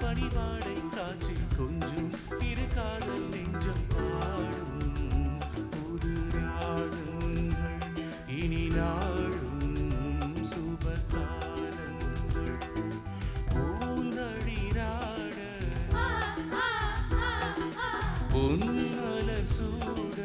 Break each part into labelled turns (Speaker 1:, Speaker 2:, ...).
Speaker 1: பனிவாடை காற்றில் கொஞ்சம் இரு காதல் நெஞ்சம் பாடும் புது ராகங்கள் இனி நாடும் சுபகாலங்கள் பூந்தளிராட பொன்மலர் சூட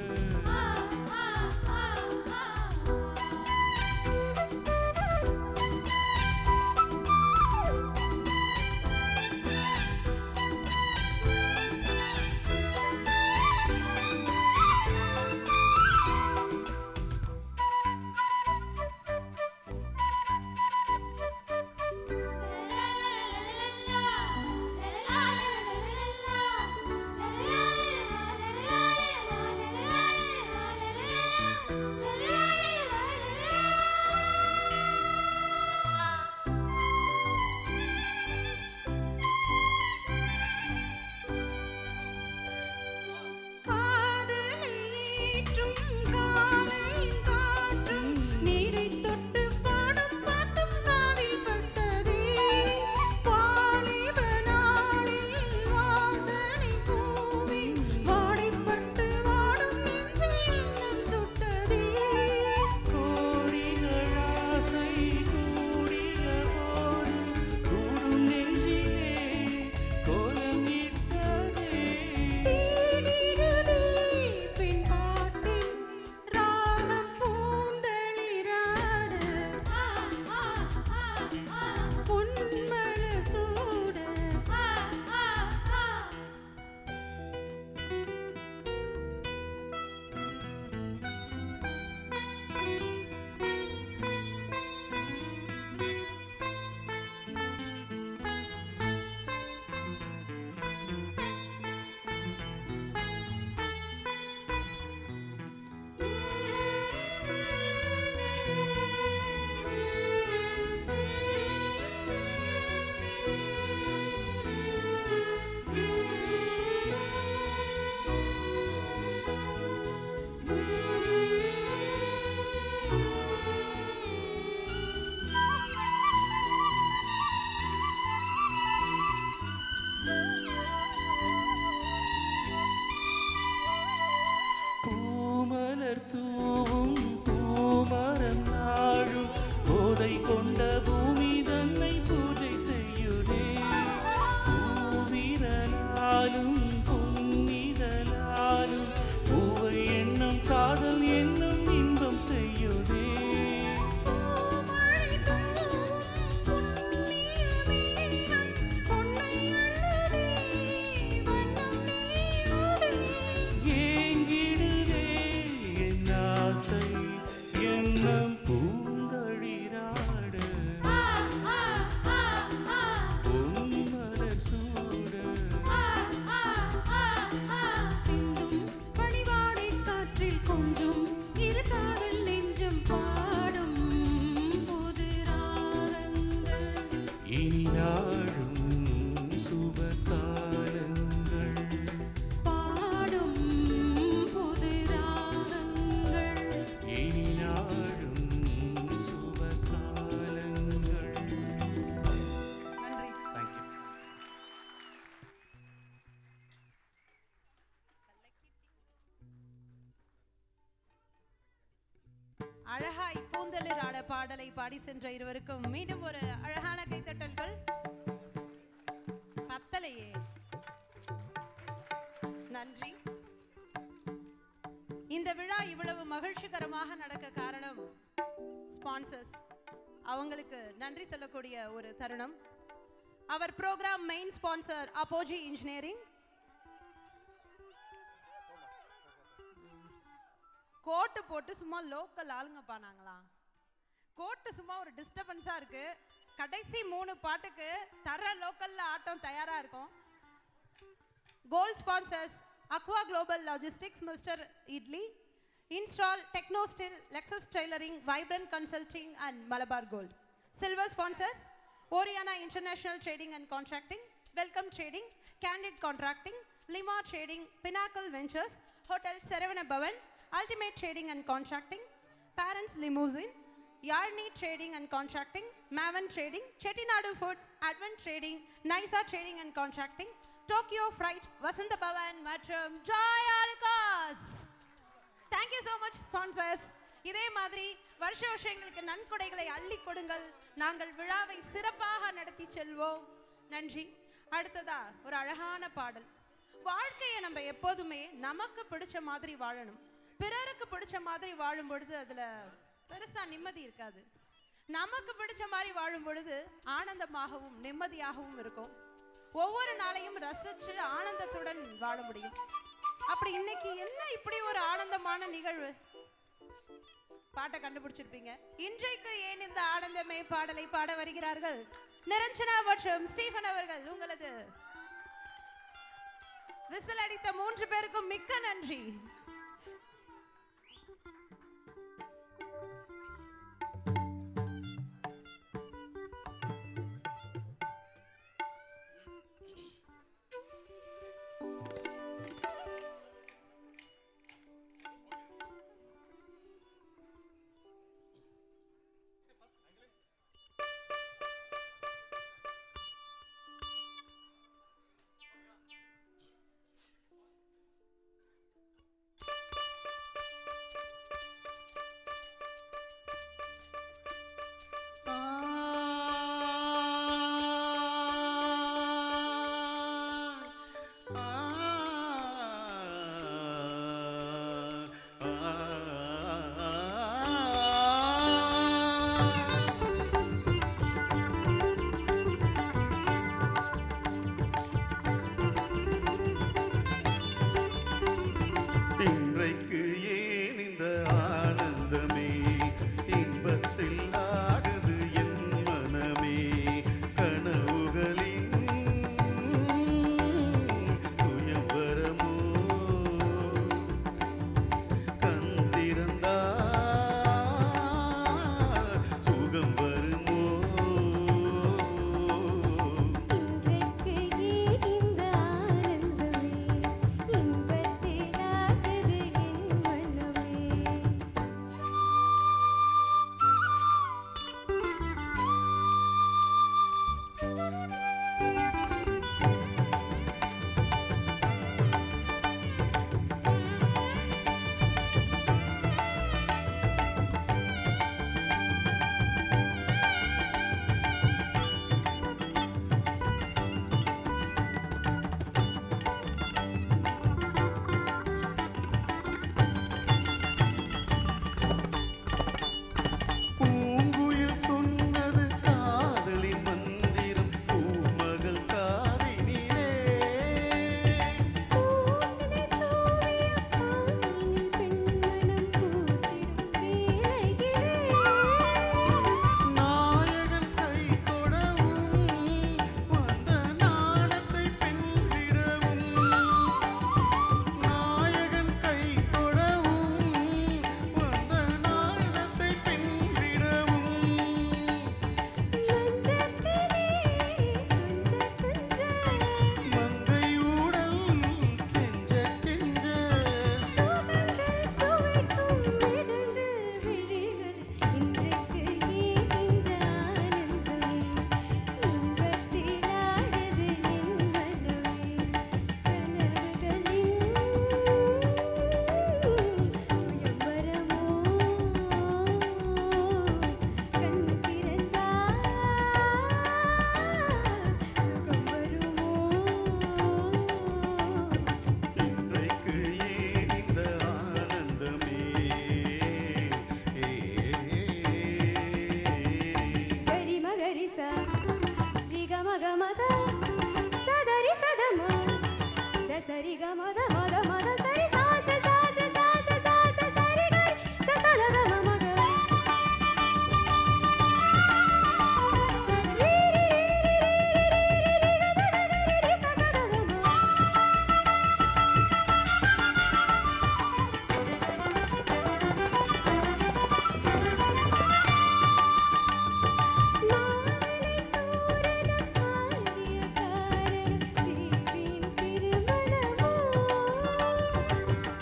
Speaker 2: அழகாய் கூந்தலில் ஆட பாடலை பாடி சென்ற இருவருக்கும் மீண்டும் ஒரு அழகான கைத்தட்டல்கள். பத்தலையே, நன்றி. இந்த விழா இவ்வளவு மகிழ்ச்சிகரமாக நடக்க காரணம் ஸ்பான்சர்ஸ். அவங்களுக்கு நன்றி சொல்லக்கூடிய ஒரு தருணம். அவர் ப்ரோக்ராம் மெயின் ஸ்பான்சர் அப்போஜி இன்ஜினியரிங். கோட்டு போட்டு சும்மா லோக்கல் ஆளுங்க பானாங்களா? கோட்டு சும்மா ஒரு டிஸ்டர்பன்ஸா இருக்கு. கடைசி 3 பாட்டுக்கு தர லோக்கல்ல ஆட்டம் தயாரா இருக்கும். Gold sponsors Aqua Global Logistics, Mister Idli, Install, Techno Steel, Lexus Tailoring, Vibrant Consulting and Malabar Gold. Silver sponsors Oriana International Trading and Contracting, Welcome Trading, Candid Contracting, Lima Trading, Pinnacle Ventures, Hotel Saravana Bhavan, Ultimate Trading and Contracting, Parents Limousine, Yarni Trading and Contracting, Mavan Trading, Chettinadu Foods, Advent Trading, Nisa Trading and Contracting, Tokyo Freight, Vasanta Bhavan மற்றும் Joy Alucas. Thank you so much sponsors. இதே மாதிரி வருஷ வருஷங்களுக்கு நன்கொடைகளை அள்ளி கொடுங்கள். நாங்கள் விழாவை சிறப்பாக நடத்தி செல்வோம். நன்றி. அடுத்ததா ஒரு அழகான பாடல். வாழ்க்கையை நம்ம எப்போதுமே நமக்கு பிடிச்ச மாதிரி வாழணும். பிறருக்கு பிடிச்ச மாதிரி வாழும் பொழுது அதுல பெருசா நிம்மதி இருக்காது. நமக்கு பிடிச்ச மாதிரி வாழும் பொழுது ஆனந்தமாகவும் நிம்மதியாகவும் இருக்கும். ஒவ்வொரு நாளையும் ரசிச்சு ஆனந்தத்துடன் வாழ முடியும். அப்படி இன்னைக்கு என்ன இப்படி ஒரு ஆனந்தமான நிகழ்வு? பாட்டை கண்டுபிடிச்சிருப்பீங்க. இன்றைக்கு ஏன் இந்த ஆனந்தமே பாடலை பாட வருகிறார்கள் நிரஞ்சனா மற்றும் ஸ்டீஃபன் அவர்கள். உங்களது விசில் அடித்த 3 பேருக்கும் மிக்க நன்றி.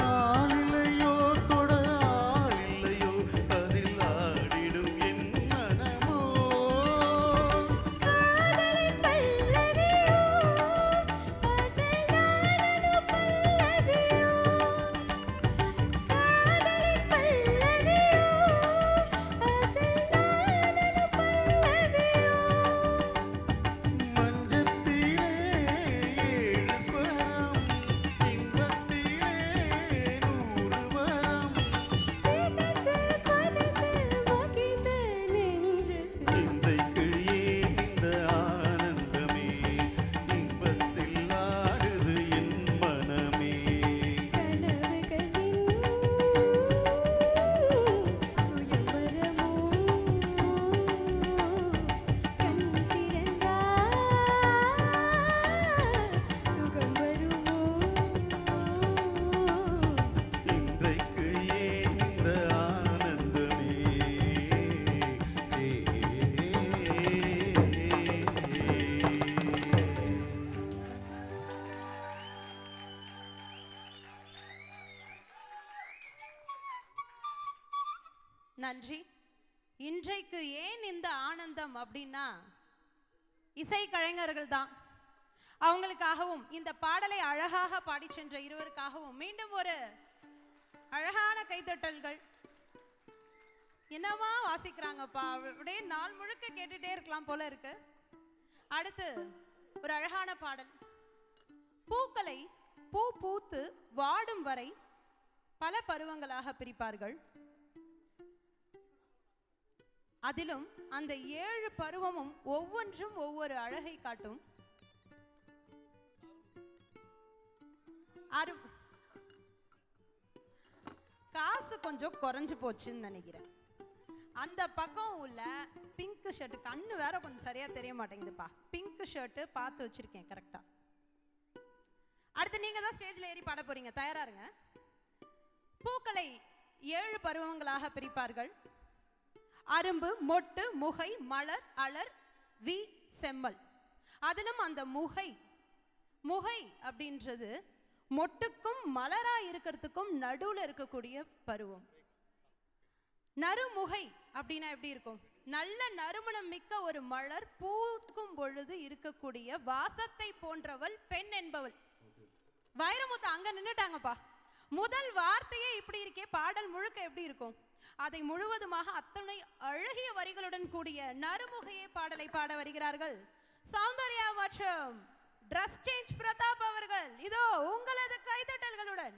Speaker 1: ஆளில்லையோ தொட ஆளில்லையோ அதில் ஆடிடும் என் மனமோ மஞ்சத்திலே ஏழு ஸ்வரம் இன்பத்திலே நூறு வரம் இன்றைக்கு ஏன் இந்த ஆனந்தமே இன்பத்தில் ஆடுது என் மனமே இன்றைக்கு ஏன் இந்த ஆனந்தமே
Speaker 2: நன்றி. இன்றைக்கு ஏன் இந்த ஆனந்தம் அப்படின்னா இசை கலைஞர்கள் தான். அவங்களுக்காகவும் இந்த பாடலை அழகாக பாடி சென்ற இருவருக்காகவும் மீண்டும் ஒரு அழகான கைத்தட்டல்கள். என்னவா வாசிக்கிறாங்கப்பா, அப்படியே நாள் முழுக்க கேட்டுட்டே இருக்கலாம் போல இருக்கு. அடுத்து ஒரு அழகான பாடல். பூக்களை பூ பூத்து வாடும் வரை பல பருவங்களாக பிரிப்பார்கள். அதிலும் அந்த 7 பருவமும் ஒவ்வொன்றும் ஒவ்வொரு அழகை காட்டும். காசு கொஞ்சம் குறைஞ்சு போச்சுன்னு நினைக்கிறேன். அந்த பக்கம் உள்ள பிங்க் ஷர்ட், கண்ணு வேற கொஞ்சம் சரியா தெரிய மாட்டேங்குதுப்பா. பிங்க் ஷர்ட் பார்த்து வச்சிருக்கேன் கரெக்டா. அடுத்து நீங்க தான் ஸ்டேஜ்ல ஏறி பாட போறீங்க, தயாரா இருங்க. பூக்களை 7 பருவங்களாக பிரிப்பார்கள். அரும்பு, மொட்டு, முகை, மலர், அலர், வி, செம்மல். அதிலும் அந்த முகை அப்படின்றது மொட்டுக்கும் மலரா இருக்கிறதுக்கும் நடுவுல இருக்கக்கூடிய பருவம். நறுமுகை அப்படின்னா எப்படி இருக்கும்? நல்ல நறுமணம் மிக்க ஒரு மலர் பூக்கும் பொழுது இருக்கக்கூடிய வாசத்தை போன்றவள் பெண் என்பவள். வைரமுத்து அங்க நின்னுட்டாங்கப்பா. முதல் வார்த்தையே இப்படி இருக்கே, பாடல் முழுக்க எப்படி இருக்கும்? அதை முழுவதுமாக அத்தனை அழகிய வரிகளுடன் கூடிய நறுமுகையே பாடலை பாட வருகிறார்கள் சௌந்தர்யா மற்றும் டிரஸ் சேஞ்ச் பிரதாப் அவர்கள். இதோ உங்களது கைதட்டல்களுடன்.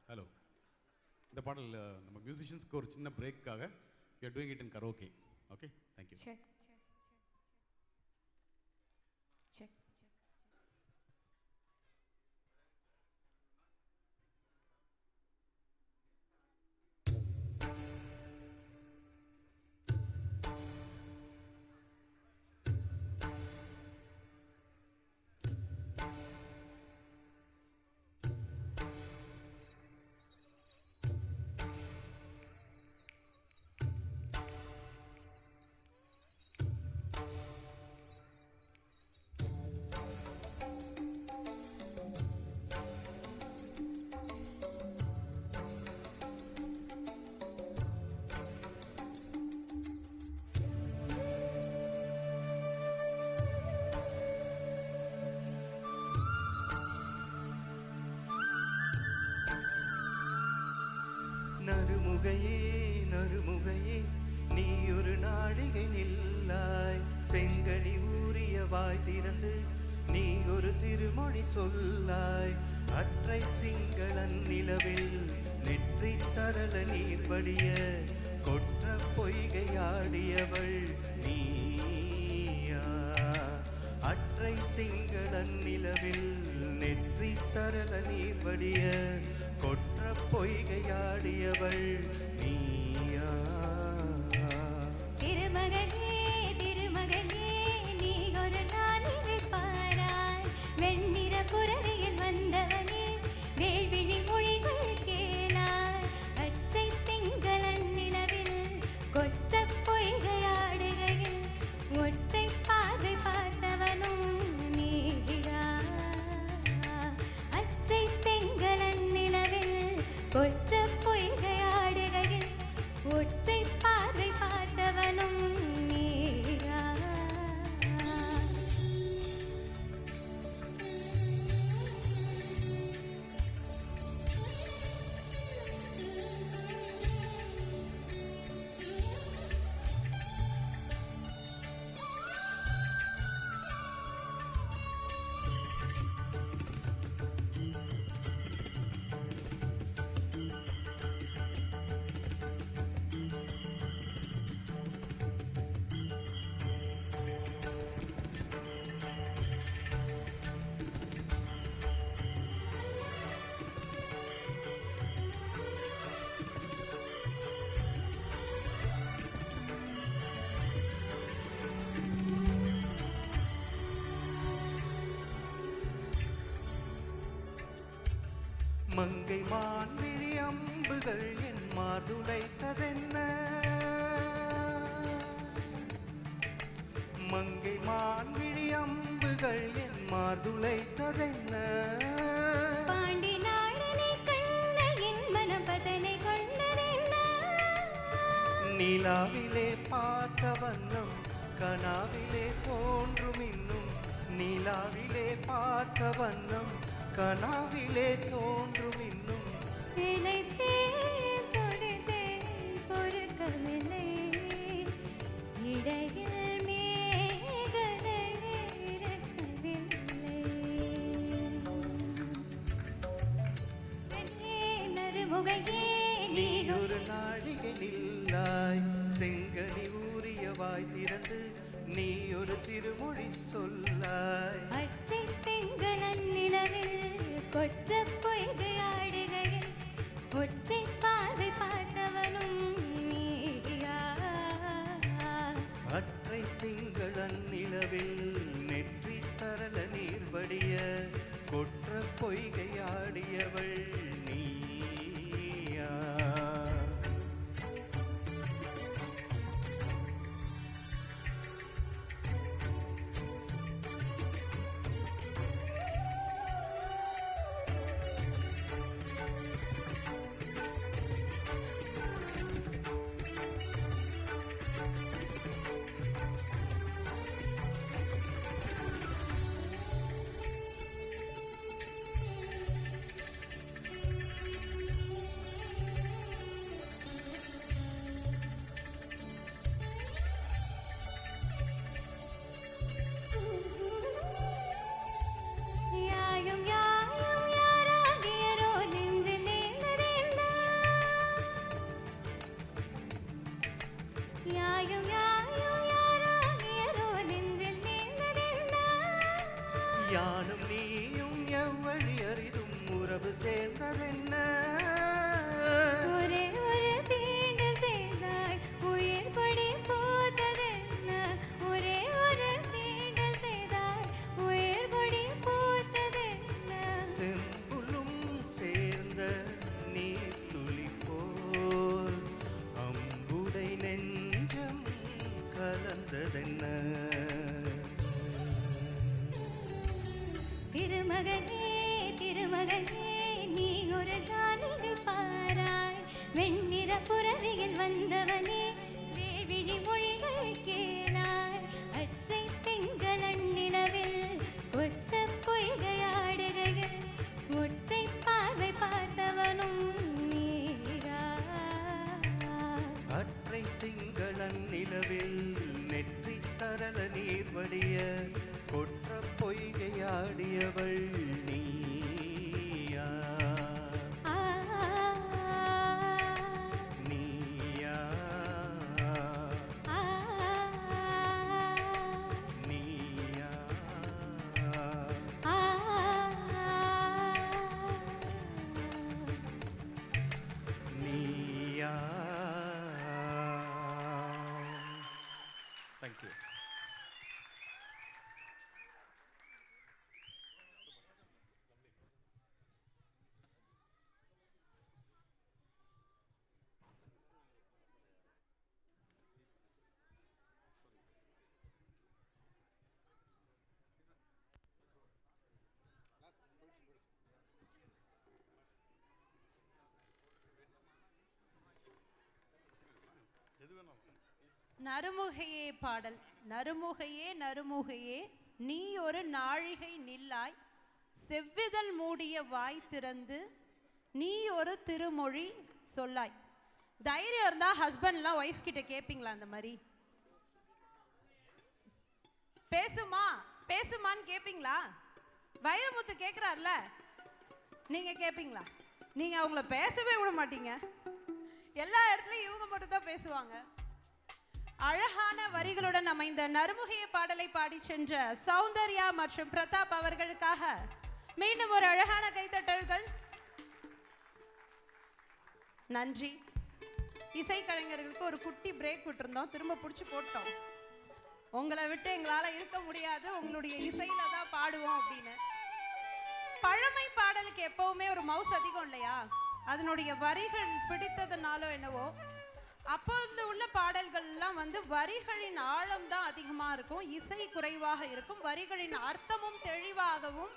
Speaker 3: ஹலோ, இந்த பாடல் நம்ம மியூசிஷியன்ஸ்க்கு ஒரு சின்ன பிரேக்காக you are doing it in karaoke. Okay, thank you.
Speaker 1: நறுமுகையே நறுமுகையே நீ ஒரு நாழிகை நில்லாய், செங்கனி ஊறிய வாய் திறந்து நீ ஒரு திருமொழி சொல்லாய். அற்றை திங்களன் நிலவில் நெற்றி தரல நீர் வடிய கொற்ற பொய்கையாடியவள் நீயா. அற்றை திங்களன் நிலவில் நெற்றி தரல நீர் வடிய கொற்ற பொய்கையாடியவள் நீயா.
Speaker 4: திருமகனே திருமகனே நீ ஒரு நாளில் பாராய். வெண்ணிற புறவியில் வந்தவனே வேள்விழி மொழிகள் கேளாய். அத்தை திங்களன் நிலவில் கொத்த பொய்கையாடுகையில் ஒற்றை பாதை பார்த்தவனும் நீயா. அத்தை திங்களன் நிலவில் கொத்த பொய்கையாடுகையில் ஒற்றை பாதை பார்த்தவனும் நீயா.
Speaker 1: மங்கை மான்விழி அம்புகள் என் மாதுளைத்ததென்ன. மங்கை மான்விழி அம்புகள் என் மாதுளைத்ததென்ன.
Speaker 4: பாண்டி நாடனை கண்ண என் மனம் பசனை கொண்டதென்ன.
Speaker 1: நிலாவிலே பார்த்த வண்ணம் கனாவிலே தோன்றும் இன்னும். நிலாவிலே பார்த்த வண்ணம் கனாவிலே தோன்றும் இன்னும்.
Speaker 4: நினைத்தேன் தொடுத்தேன் பொறுக்கவில்லை. இடையில் மேகலை இறக்கவில்லை. கண்ணே நறுமுகையே நீ
Speaker 1: ஒரு நாழிகை நில்லாய். செங்கனி ஊறிய வாய் திறந்து நீ ஒரு திருமொழி சொல்லாய்.
Speaker 4: அத்தை திங்களன் நிலவில் கொற்ற பொய்கையாடுகையில் ஒற்றை பாதை பார்த்தவனும் நீயா.
Speaker 1: அற்றை திங்களன் நிலவில் நெற்றி தரல நீர் வடிய கொற்ற பொய்கையாடியவள் நீயா.
Speaker 4: யாயும் யாயும் யாராகியரோ நெஞ்சில் நேர்ந்ததென்ன. யாயும் யாயும் யாராகியரோ நெஞ்சில் நேர்ந்ததென்ன.
Speaker 1: யானும் நீயும் எவ்வழி அரிதும் உறவு சேர்ந்ததென்ன.
Speaker 4: ஒரே ஒரு தீண்டு செய்தாய் உயிர் கொடி பூத்ததென்ன. ஒரே ஒரு தீண்டு செய்தாய் உயிர் கொடி பூத்ததென்ன.
Speaker 1: செம்புலும் சேர்ந்த நீர் துளி போல் அம்புடை நெஞ்சம் கலந்ததென்ன.
Speaker 4: திருமகனே திருமகனே நீ ஒரு நாளில் பாராய். வெண்ணிற புறவியில் வந்தவனே வேள்விழி மொழிகள் கேளாய். அற்றை திங்களன் நிலவில் ஒத்த பொய்கையாடுகையில் ஒற்றை பார்வை பார்த்தவனும் நீயா.
Speaker 1: அற்றை திங்களன் நிலவில் நெற்றி தரல நீர் வடிய கொற்ற பொய்கையாடிய
Speaker 2: நறுமுகையே பாடல். நறுமுகையே நறுமுகையே நீ ஒரு நாழிகை நில்லாய், செவ்விதழ் மூடிய வாய் திறந்து நீ ஒரு திருமொழி சொல்லாய். தைரியம் இருந்தா ஹஸ்பண்ட்லாம் ஒய்ஃப் கிட்ட கேட்பீங்களா? அந்த மாதிரி பேசுமா பேசுமான்னு கேட்பீங்களா? வைரமுத்து கேட்குறாருல, நீங்க கேட்பீங்களா? நீங்க அவங்கள பேசவே விட மாட்டீங்க. எல்லா இடத்துலையும் இவங்க மட்டும் தான் பேசுவாங்க. அழகான வரிகளுடன் அமைந்த நறுமுகைய பாடலை பாடி சென்ற சௌந்தர்யா மற்றும் பிரதாப் அவர்களுக்காக மீண்டும் ஒரு அழகான கைத்தட்டல்கள். நன்றி. இசைக்கலைஞர்களுக்கு ஒரு குட்டி பிரேக் விட்டுருந்தோம், திரும்ப பிடிச்சி போட்டோம். உங்களை விட்டு எங்களால் இருக்க முடியாது, உங்களுடைய இசையில தான் பாடுவோம் அப்படின்னு. பழமை பாடலுக்கு எப்பவுமே ஒரு மவுஸ் அதிகம் இல்லையா? அதனுடைய வரிகள் பிடித்ததுனாலோ என்னவோ அப்போது உள்ள பாடல்கள்லாம் வரிகளின் ஆழம் தான் அதிகமாக இருக்கும், இசை குறைவாக இருக்கும். வரிகளின் அர்த்தமும் தெளிவாகவும்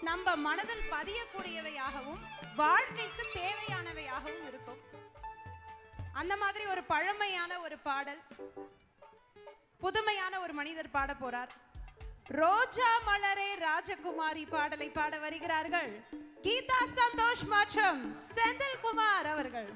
Speaker 2: நம்ம மனதில் பதியக்கூடியவையாகவும் வாழ்க்கைக்கு தேவையானவையாகவும் இருக்கும். அந்த மாதிரி ஒரு பழமையான ஒரு பாடல் புதுமையான ஒரு மனிதர் பாட போறார். ரோஜா மலரே ராஜகுமாரி பாடலை பாட வருகிறார்கள் கீதா சந்தோஷ் மற்றும் செந்தில்குமார் அவர்கள்.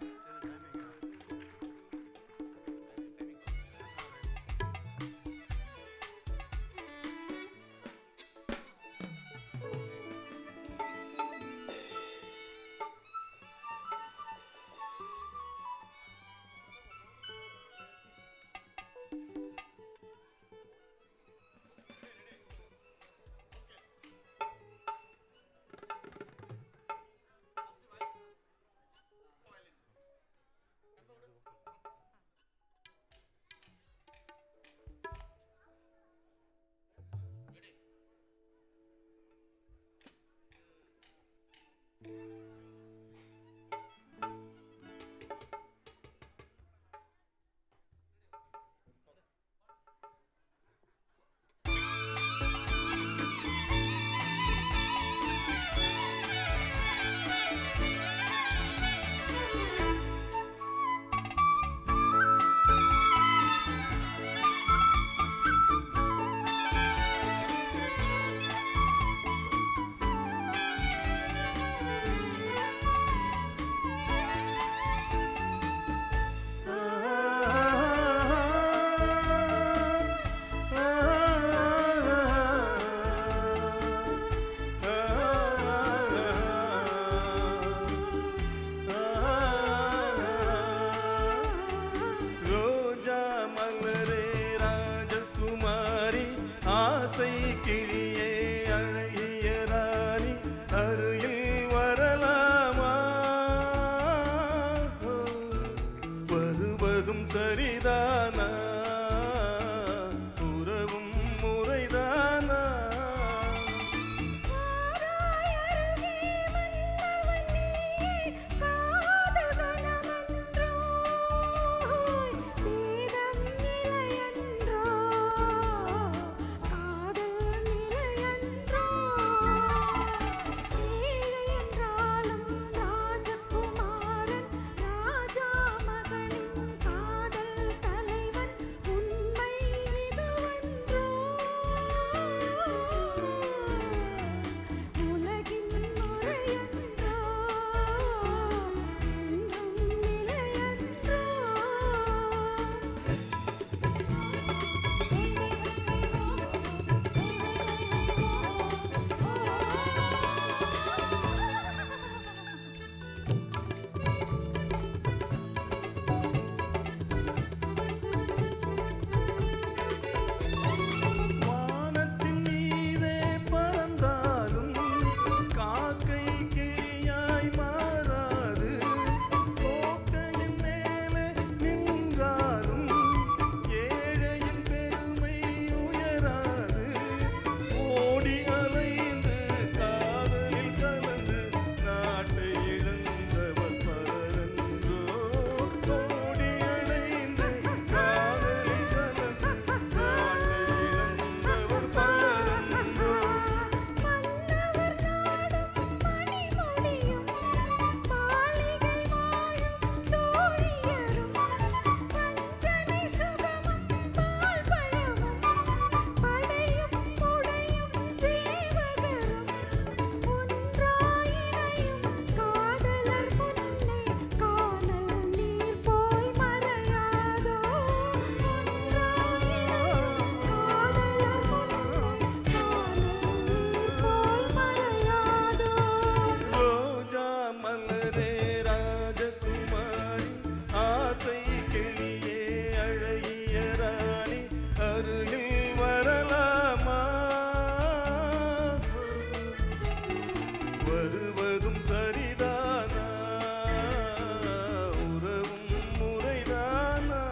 Speaker 1: வருவதும் சரிதானா, உறவும் முறைதானா?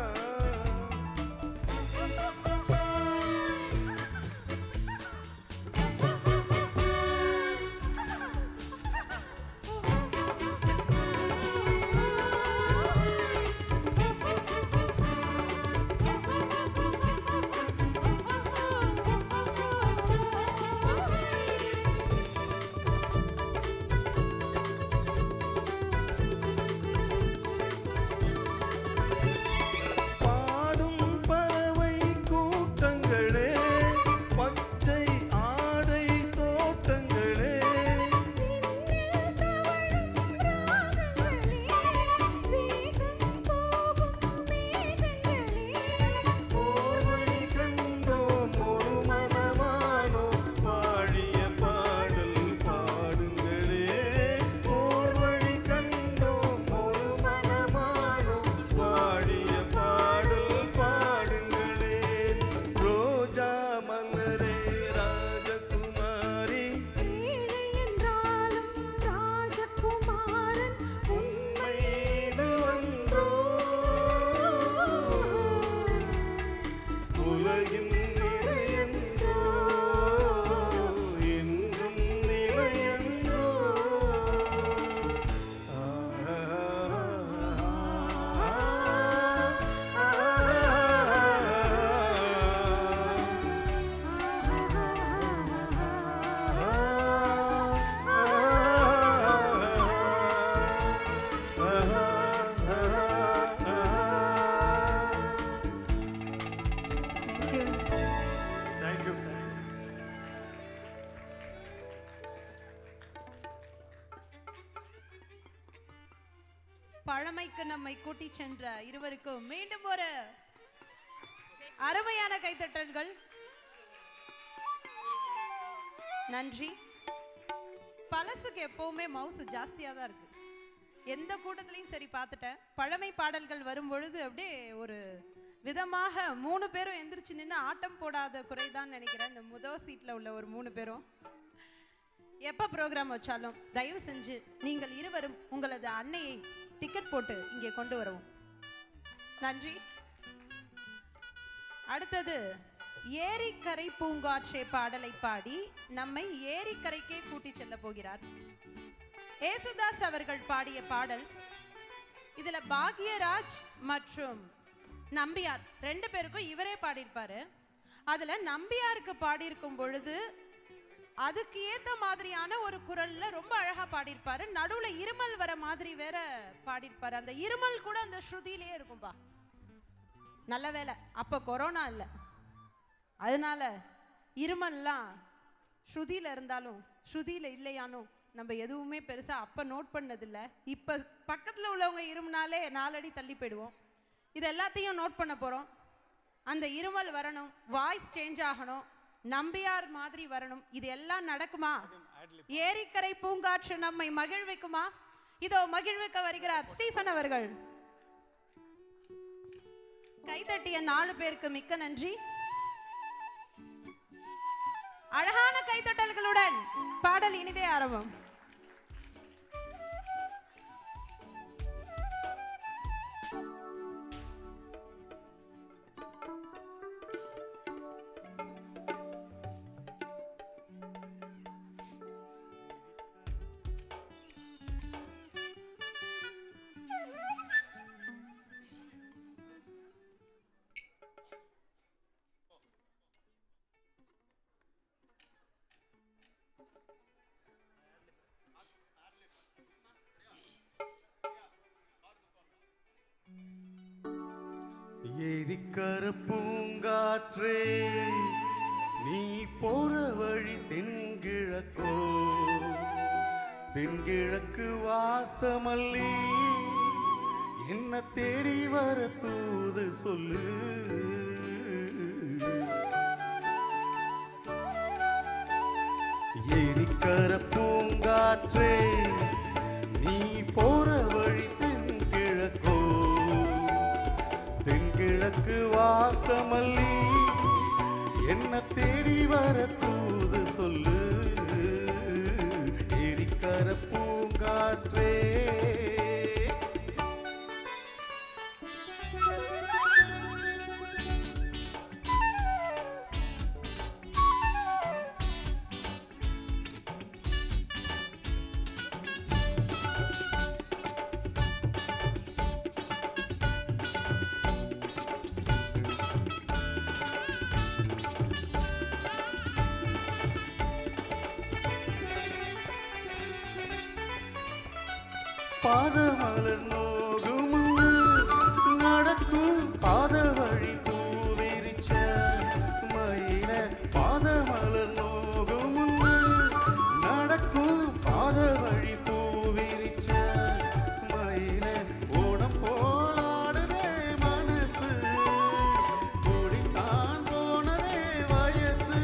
Speaker 1: பாடும் பறவை கூட்டங்களே, பச்சை ஆடை தோட்டங்களே, ஓர்வழி கண்டோம் ஒரு மனமானோம், பாடிய பாடல் பாடுங்களே. ஓர்வழி கண்டோம் ஒரு மனமானோம், பாடிய பாடல் பாடுங்களே. ரோஜா மலரே ராஜகுமாரி, உண்மை இது ஒன்றோ, உலகின் நிறையன்றோ, என்றும் நிலையன்றோ. Thank you.
Speaker 2: பழமைக்கு நம்மை கூட்டி சென்ற இருவருக்கும் மீண்டும் ஒரு அருமையான கைத்தட்டல்கள். நன்றி. பழசுக்கு எப்பவுமே மவுசு ஜாஸ்தியா தான் இருக்கு. எந்த கூட்டத்திலையும் சரி பார்த்துட்டேன். பழமை பாடல்கள் வரும் பொழுது அப்படியே ஒரு விதமாக 3 பேரும் எந்திரிச்சு நின்று ஆட்டம் போடாத குறைதான் நினைக்கிறேன். இந்த முதல் சீட்ல உள்ள ஒரு 3 பேரும் எப்போ ப்ரோக்ராம் வச்சாலும் தயவு செஞ்சு நீங்கள் இருவரும் உங்களது அன்னையை டிக்கெட் போட்டு இங்கே கொண்டு வரவும். நன்றி. அடுத்தது ஏரிக்கரை பூங்காற்றே பாடலை பாடி நம்மை ஏரிக்கரைக்கே கூட்டி செல்ல போகிறார் ஏசுதாஸ் அவர்கள் பாடிய பாடல். இதுல பாக்யராஜ் மற்றும் நம்பியார் 2 பேருக்கும் இவரே பாடியிருப்பாரு. அதுல நம்பியாருக்கு பாடியிருக்கும் பொழுது அதுக்கு ஏத்த மாதிரியான ஒரு குரல்ல ரொம்ப அழகா பாடியிருப்பாரு. நடுவுல இருமல் வர மாதிரி வேற பாடியிருப்பாரு. அந்த இருமல் கூட அந்த ஸ்ருதியிலேயே இருக்கும்பா. நல்ல வேலை அப்ப கொரோனா இல்லை, அதனால இருமல்லாம் ஸ்ருதியில இருந்தாலும் ஸ்ருதியில இல்லையானும் நம்ம எதுவுமே பெருசா அப்ப நோட் பண்ணதில்லை. இப்ப பக்கத்துல உள்ளவங்க இருமுனாலே 4 அடி தள்ளி போயிடுவோம். இது எல்லாத்தையும் நோட் பண்ண போறோம். அந்த இருமல் வரணும், வாய்ஸ் சேஞ்ச் ஆகணும், நம்பியார் மாதிரி வரணும். இது எல்லாம் நடக்குமா? ஏரிக்கரை பூங்காற்று நம்மை மகிழ்விக்குமா? இதோ மகிழ்விக்க வருகிறார் ஸ்டீஃபன் அவர்கள். கைதட்டிய 4 பேருக்கு மிக்க நன்றி. அழகான கைதட்டல்களுடன் பாடல் இனிதே ஆரம்பம்.
Speaker 1: ஏரிக்கர பூங்காற்றே நீ போற வழி தென்கிழக்கோ, தென்கிழக்கு வாசமல்லி என்ன தேடி வர தூது சொல்லு. ஏரிக்கர பூங்காற்றே நீ போற வழி தென்கிழக்கோ, தென்கிழக்கு வாசமல்லி என்ன தேடி வர தூது சொல்லு. ஏரிக்கர ஏரிக்கர பூங்காற்றே. பாதமலர் நோகும் நடக்கும் பாத வழி பூவிரிச்ச மயில. பாதமலர் நோகும் நடக்கும் பாத வழி பூவிரிச்ச மயில. ஓடம் போலாடுதே மனசு கூடித்தான் போனதே வயசு.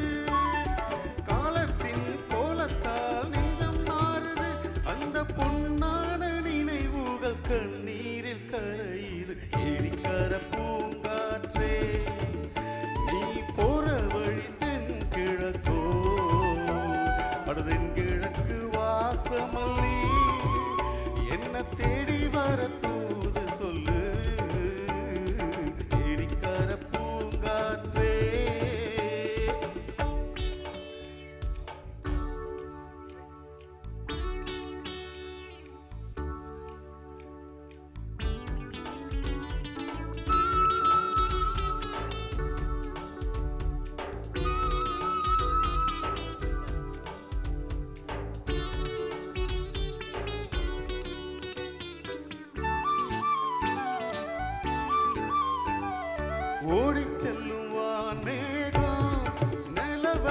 Speaker 1: காலத்தின் கோலத்தால் நெஞ்சம் மாறுது அந்த பொன்னான நினைவுகள் கண்ணீரில் கரையுது. ஏரிக்கர பூங்காற்றே நீ போற வழி தென்கிழக்கோ அடுதென்கிழக்கு வாசமல்லி என்ன தேடி வர தூது சொல்லு. ஏரிக்கர பூங்காற்றே. ஓடிச் செல்லும் வானேகம் நிலவ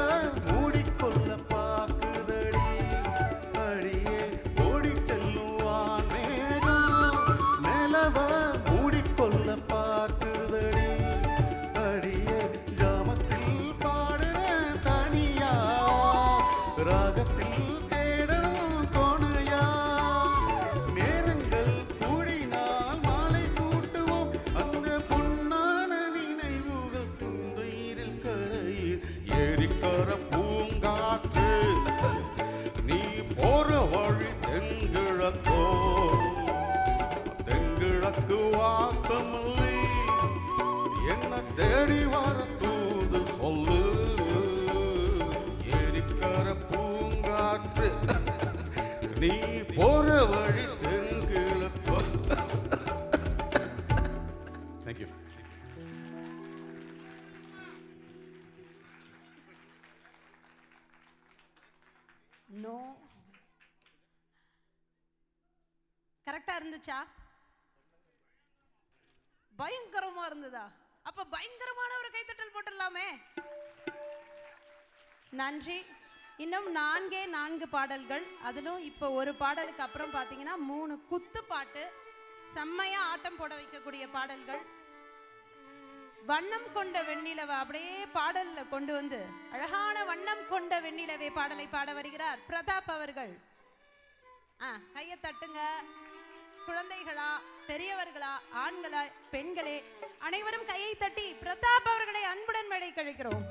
Speaker 1: மூடிக்கொள்ள பார்க்குதடி அடியே. ஓடிச் செல்லும் வானேகம் நிலவ மூடிக்கொள்ள பார்க்குதடி அடியே. ஜாமத்தில் பாடுறேன் தனியா ராகத்தில் தேடணும் துணையா. நேரங்கள் கூடினால் மாலை சூட்டுவோம் அந்த பொன்னான நினைவுகள் துந்தீரில் கரையில். ஏரிக்கர பூங்காற்று நீ போற வழி தென்கிழக்கோ தென்கிழக்கு வாசமல்லி என்ன தேடி வர தூது சொல்லு. ஏரிக்கர பூங்காற்று நீ போற வழி தென்கிழக்கோ. தேங்க்யூ.
Speaker 2: நோ. கரெக்டா இருந்துச்சா? பயங்கரமா இருந்ததா? அப்ப பயங்கரமான ஒரு கைத்தட்டல் போட்டுடலாமே. நன்றி. இன்னும் 4 பாடல்கள். அதிலும் இப்போ ஒரு பாடலுக்கு அப்புறம் பார்த்தீங்கன்னா 3 குத்து பாட்டு, செம்மையா ஆட்டம் போட வைக்கக்கூடிய பாடல்கள். வண்ணம் கொண்ட வெண்ணிலவை அப்படியே பாடல்ல கொண்டு வந்து அழகான வண்ணம் கொண்ட வெண்ணிலவே பாடலை பாட வருகிறார் பிரதாப் அவர்கள். கையை தட்டுங்க. குழந்தைகளா, பெரியவர்களா, ஆண்களா, பெண்களே அனைவரும் கையை தட்டி பிரதாப் அவர்களை அன்புடன் மேடை கழிக்கிறோம்.